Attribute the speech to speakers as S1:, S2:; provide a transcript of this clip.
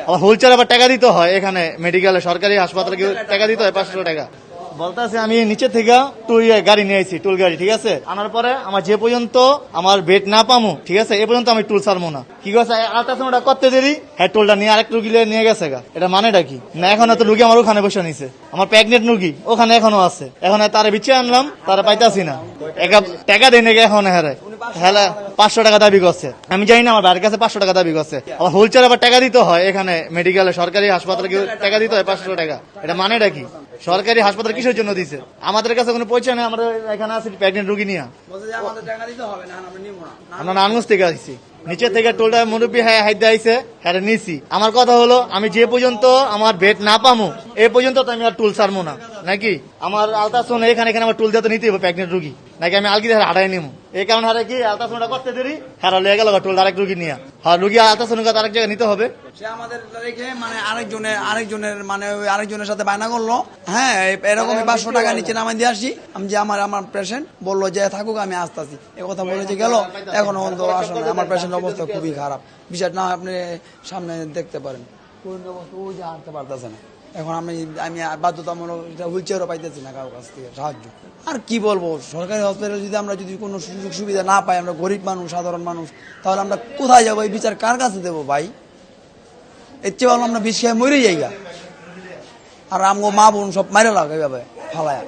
S1: আবার হোলসেল আবার টাকা দিতে হয়, এখানে মেডিকেলে সরকারি হাসপাতালে টাকা দিতে হয় 500 টাকা। বলতেছে আমি নিচে থেকে গাড়ি নিয়ে আইছি, টুল গাড়ি, ঠিক আছে। আনার পরে আমার যে পর্যন্ত আমার বেড না পামু, ঠিক আছে, এ পর্যন্ত আমি টুল ছাড়বো না। কি করছে আলট্রাসাউন্ডটা করতে দেরি, হ্যাঁ টুলটা নিয়ে আরেক রুগী নিয়ে গেছে গা। এটা মানেটা কি? না এখন তো রুগী আমার ওখানে বসে নিছে, আমার প্রেগনেন্ট রুগী ওখানে এখনো আছে, এখন তারা বিচ্ছে আনলাম, তারা পাইতাছি না, টাকা দেয় নাকি এখন। হ্যাঁ 500 টাকা দাবি করছে, আমি জানি না, আমার বাড়ির কাছে 500 টাকা দাবি করছে। আবার হোলসেল আবার টাকা দিতে হয়, এখানে মেডিকেলে সরকারি হাসপাতালে টাকা দিতে হয় 500 টাকা। এটা মানেটা কি? সরকারি হাসপাতাল কিসের জন্য দিছে? আমাদের কাছে কোনো পয়সা নেই, আমরা এখানে আছি প্রেগনেন্ট রুগী নিয়ে। আমরা নারায়ণগঞ্জ থেকে আসছি, নিচে থেকে টোলটা মুরব্বী হাইতে আইছে, হ্যাঁ নিছি। আমার কথা হলো আমি যে পর্যন্ত আমার বেড না পামু এ পর্যন্ত তো আমি আর টুল ছাড়বো না, নাকি আমার আলট্রাসাউন্ড এখানে আমার টুল দিয়ে নিতে হবে প্রেগনেন্ট রুগী, নাকি আমি আলগি হারাই নিবো। এই কারণে হারে কি আলট্রাসাউন্ডটা করতে দেরি, হ্যাঁ লেগে গেল টুল আরেক রুগী নিয়ে। হ্যাঁ রুগী আলট্রাসাউন্ড আরেক জায়গায় নিতে হবে,
S2: সে আমাদের রেখে মানে আরেকজনের মানে ওই আরেকজনের সাথে বায়না করলো। হ্যাঁ এরকম 500 টাকা নিচে নামাই দিয়ে আসি আমি, যে আমার পেশেন্ট বললো যে থাকুক আমি আসতেছি, এ কথা বলে যে গেল। এখনো আসলে আমার পেশেন্টের অবস্থা খুবই খারাপ, বিষয়টা না আপনি সামনে দেখতে পারেন, কোন অবস্থা ওই যে হাঁটতে পারতেছে না। এখন আমি বাধ্যতামূলক হুইল চেয়ারও পাইতেছি না কারো কাছ থেকে সাহায্য। আর কি বলবো, সরকারি হসপিটালে যদি আমরা যদি কোনো সুযোগ সুবিধা না পাই, আমরা গরিব মানুষ, সাধারণ মানুষ, তাহলে আমরা কোথায় যাবো? এই বিচার কার কাছে দেবো ভাই? এর চেয়ে ভালো আমরা বিষ খেয়ে মরে যাই। আর আমগো মা বোন সব মাইরে লাগে এভাবে ফালায়া।